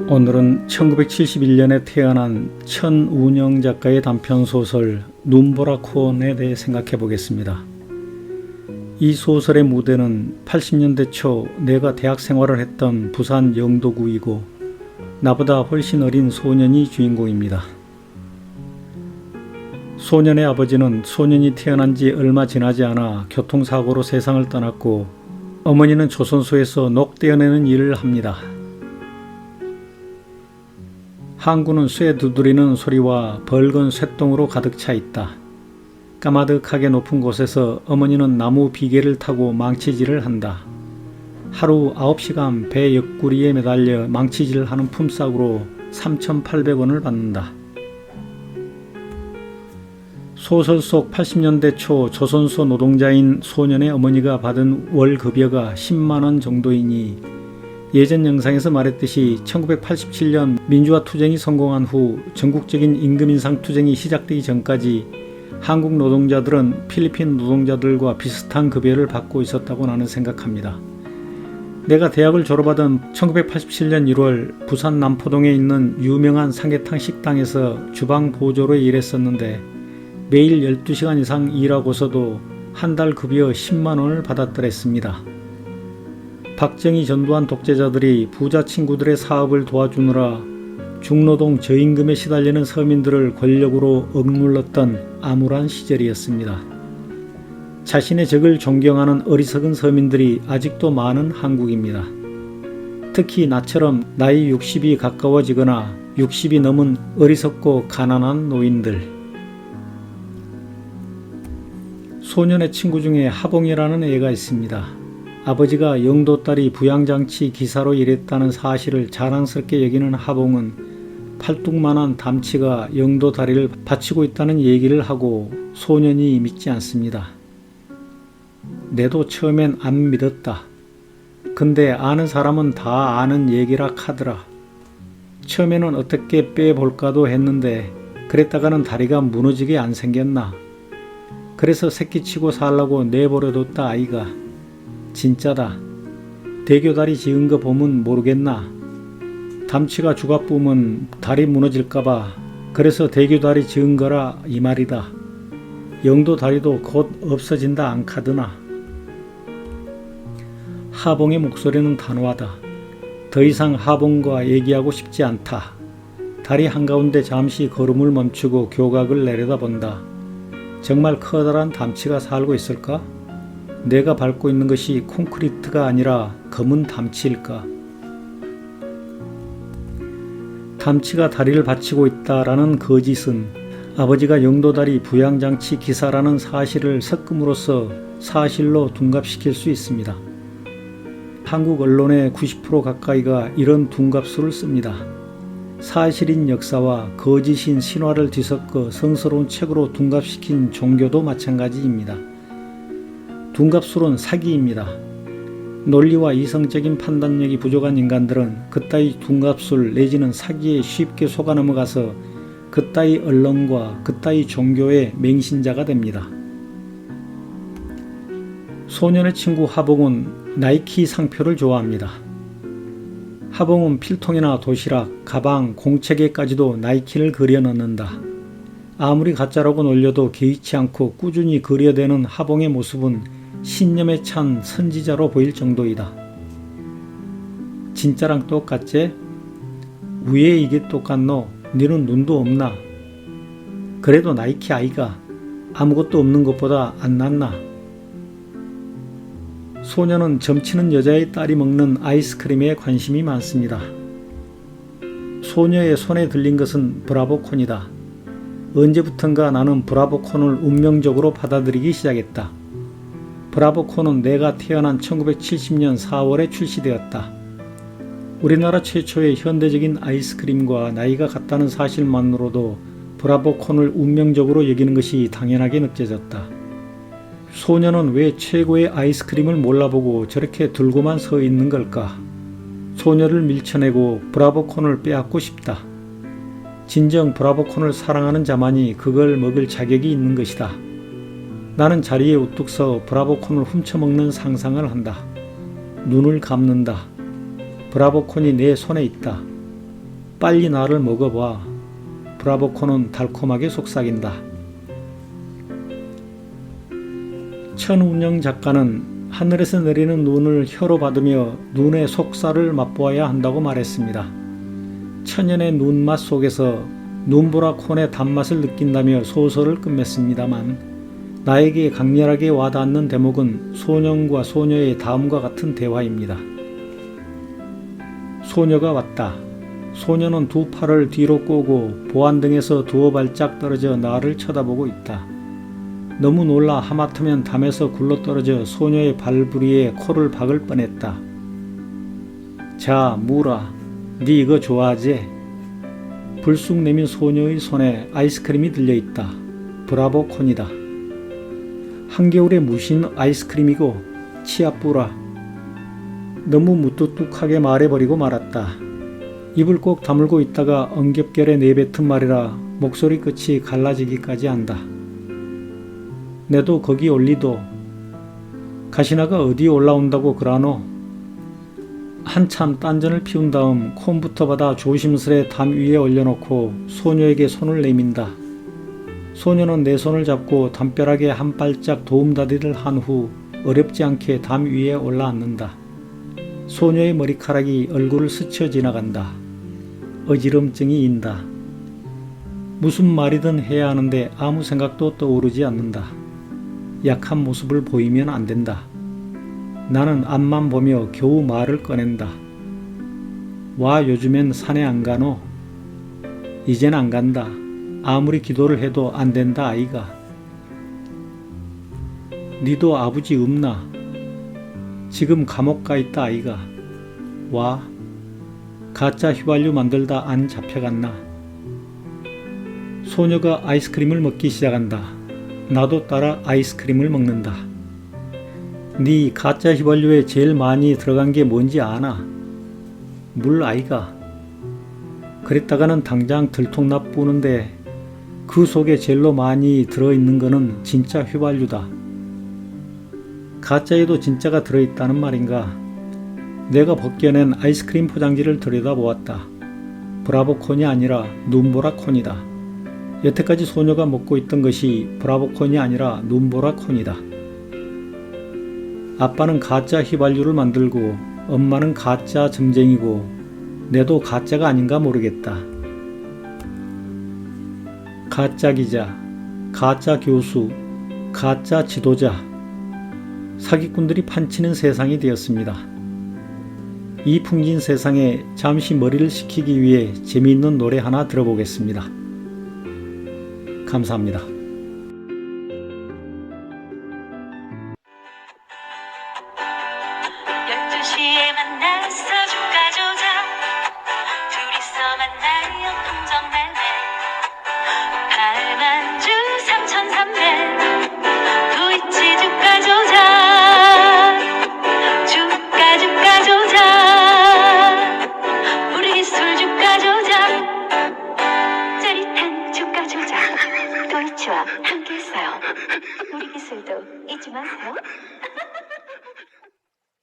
오늘은 1971년에 태어난 천운영 작가의 단편소설 눈보라콘에 대해 생각해 보겠습니다. 이 소설의 무대는 80년대 초 내가 대학 생활을 했던 부산 영도구이고 나보다 훨씬 어린 소년이 주인공입니다. 소년의 아버지는 소년이 태어난 지 얼마 지나지 않아 교통사고로 세상을 떠났고 어머니는 조선소에서 녹 떼어내는 일을 합니다. 항구는 쇠 두드리는 소리와 벌건 쇠똥으로 가득 차 있다. 까마득하게 높은 곳에서 어머니는 나무 비계를 타고 망치질을 한다. 하루 9시간 배 옆구리에 매달려 망치질을 하는 품삯으로 3,800원을 받는다. 소설 속 80년대 초 조선소 노동자인 소년의 어머니가 받은 월급여가 10만원 정도이니 예전 영상에서 말했듯이 1987년 민주화 투쟁이 성공한 후 전국적인 임금 인상 투쟁이 시작되기 전까지 한국 노동자들은 필리핀 노동자들과 비슷한 급여를 받고 있었다고 나는 생각합니다. 내가 대학을 졸업하던 1987년 1월 부산 남포동에 있는 유명한 삼계탕 식당에서 주방 보조로 일했었는데 매일 12시간 이상 일하고서도 한 달 급여 10만원을 받았더랬습니다. 박정희 전두환 독재자들이 부자 친구들의 사업을 도와주느라 중노동 저임금에 시달리는 서민들을 권력으로 억눌렀던 암울한 시절이었습니다. 자신의 적을 존경하는 어리석은 서민들이 아직도 많은 한국입니다. 특히 나처럼 나이 60이 가까워지거나 60이 넘은 어리석고 가난한 노인들. 소년의 친구 중에 하봉이라는 애가 있습니다. 아버지가 영도 딸이 부양장치 기사로 일했다는 사실을 자랑스럽게 여기는 하봉은 팔뚝만한 담치가 영도 다리를 받치고 있다는 얘기를 하고 소년이 믿지 않습니다. 내도 처음엔 안 믿었다. 근데 아는 사람은 다 아는 얘기라 카더라. 처음에는 어떻게 빼볼까도 했는데 그랬다가는 다리가 무너지게 안 생겼나. 그래서 새끼치고 살라고 내버려뒀다 아이가. 진짜다. 대교다리 지은 거 보면 모르겠나. 담치가 죽아 뿜은 다리 무너질까봐 그래서 대교다리 지은 거라 이 말이다. 영도 다리도 곧 없어진다 안 카드나. 하봉의 목소리는 단호하다. 더 이상 하봉과 얘기하고 싶지 않다. 다리 한가운데 잠시 걸음을 멈추고 교각을 내려다본다. 정말 커다란 담치가 살고 있을까? 내가 밟고 있는 것이 콘크리트가 아니라 검은 담치일까? 담치가 다리를 받치고 있다라는 거짓은 아버지가 영도다리 부양장치 기사라는 사실을 섞음으로써 사실로 둔갑시킬 수 있습니다. 한국 언론의 90% 가까이가 이런 둔갑수를 씁니다. 사실인 역사와 거짓인 신화를 뒤섞어 성스러운 책으로 둔갑시킨 종교도 마찬가지입니다. 둔갑술은 사기입니다. 논리와 이성적인 판단력이 부족한 인간들은 그따위 둔갑술 내지는 사기에 쉽게 속아 넘어가서 그따위 언론과 그따위 종교의 맹신자가 됩니다. 소년의 친구 하봉은 나이키 상표를 좋아합니다. 하봉은 필통이나 도시락, 가방, 공책에까지도 나이키를 그려 넣는다. 아무리 가짜라고 놀려도 개의치 않고 꾸준히 그려대는 하봉의 모습은 신념에 찬 선지자로 보일 정도이다. 진짜랑 똑같지? 왜 이게 똑같노? 니는 눈도 없나? 그래도 나이키 아이가 아무것도 없는 것보다 안 낫나? 소년은 점치는 여자의 딸이 먹는 아이스크림에 관심이 많습니다. 소녀의 손에 들린 것은 브라보콘이다. 언제부턴가 나는 브라보콘을 운명적으로 받아들이기 시작했다. 브라보콘은 내가 태어난 1970년 4월에 출시되었다. 우리나라 최초의 현대적인 아이스크림과 나이가 같다는 사실만으로도 브라보콘을 운명적으로 여기는 것이 당연하게 느껴졌다. 소녀는 왜 최고의 아이스크림을 몰라보고 저렇게 들고만 서 있는 걸까? 소녀를 밀쳐내고 브라보콘을 빼앗고 싶다. 진정 브라보콘을 사랑하는 자만이 그걸 먹을 자격이 있는 것이다. 나는 자리에 우뚝 서 브라보콘을 훔쳐먹는 상상을 한다. 눈을 감는다. 브라보콘이 내 손에 있다. 빨리 나를 먹어봐. 브라보콘은 달콤하게 속삭인다. 천운영 작가는 하늘에서 내리는 눈을 혀로 받으며 눈의 속살을 맛보아야 한다고 말했습니다. 천연의 눈맛 속에서 눈보라콘의 단맛을 느낀다며 소설을 끝맺습니다만 나에게 강렬하게 와닿는 대목은 소년과 소녀의 다음과 같은 대화입니다. 소녀가 왔다. 소녀는 두 팔을 뒤로 꼬고 보안등에서 두어 발짝 떨어져 나를 쳐다보고 있다. 너무 놀라 하마터면 담에서 굴러떨어져 소녀의 발부리에 코를 박을 뻔했다. 자, 무라. 네 이거 좋아하지? 불쑥 내민 소녀의 손에 아이스크림이 들려있다. 브라보콘이다. 한겨울에 무신 아이스크림이고 치아뿌라. 너무 무뚝뚝하게 말해버리고 말았다. 입을 꼭 다물고 있다가 엉겹결에 내뱉은 말이라 목소리 끝이 갈라지기까지 한다. 내도 거기 올리도. 가시나가 어디 올라온다고 그러노? 한참 딴전을 피운 다음 콤부터 받아 조심스레 담 위에 올려놓고 소녀에게 손을 내민다. 소녀는 내 손을 잡고 담벼락에 한 발짝 도움다리를 한 후 어렵지 않게 담 위에 올라앉는다. 소녀의 머리카락이 얼굴을 스쳐 지나간다. 어지럼증이 인다. 무슨 말이든 해야 하는데 아무 생각도 떠오르지 않는다. 약한 모습을 보이면 안 된다. 나는 앞만 보며 겨우 말을 꺼낸다. 와, 요즘엔 산에 안 가노? 이젠 안 간다. 아무리 기도를 해도 안 된다 아이가. 니도 아버지 없나? 지금 감옥 가 있다 아이가. 와, 가짜 휘발유 만들다 안 잡혀갔나? 소녀가 아이스크림을 먹기 시작한다. 나도 따라 아이스크림을 먹는다. 네 가짜 휘발유에 제일 많이 들어간 게 뭔지 아나? 물 아이가. 그랬다가는 당장 들통나 뿌는데 그 속에 제일로 많이 들어있는 거는 진짜 휘발유다. 가짜에도 진짜가 들어있다는 말인가? 내가 벗겨낸 아이스크림 포장지를 들여다보았다. 브라보콘이 아니라 눈보라콘이다. 여태까지 소녀가 먹고 있던 것이 브라보콘이 아니라 눈보라콘이다. 아빠는 가짜 휘발유를 만들고 엄마는 가짜 점쟁이고 내도 가짜가 아닌가 모르겠다. 가짜 기자, 가짜 교수, 가짜 지도자, 사기꾼들이 판치는 세상이 되었습니다. 이 풍긴 세상에 잠시 머리를 식히기 위해 재미있는 노래 하나 들어보겠습니다. 감사합니다. 12시에 만나서 좀 가져자. 둘이서 만나요 풍정만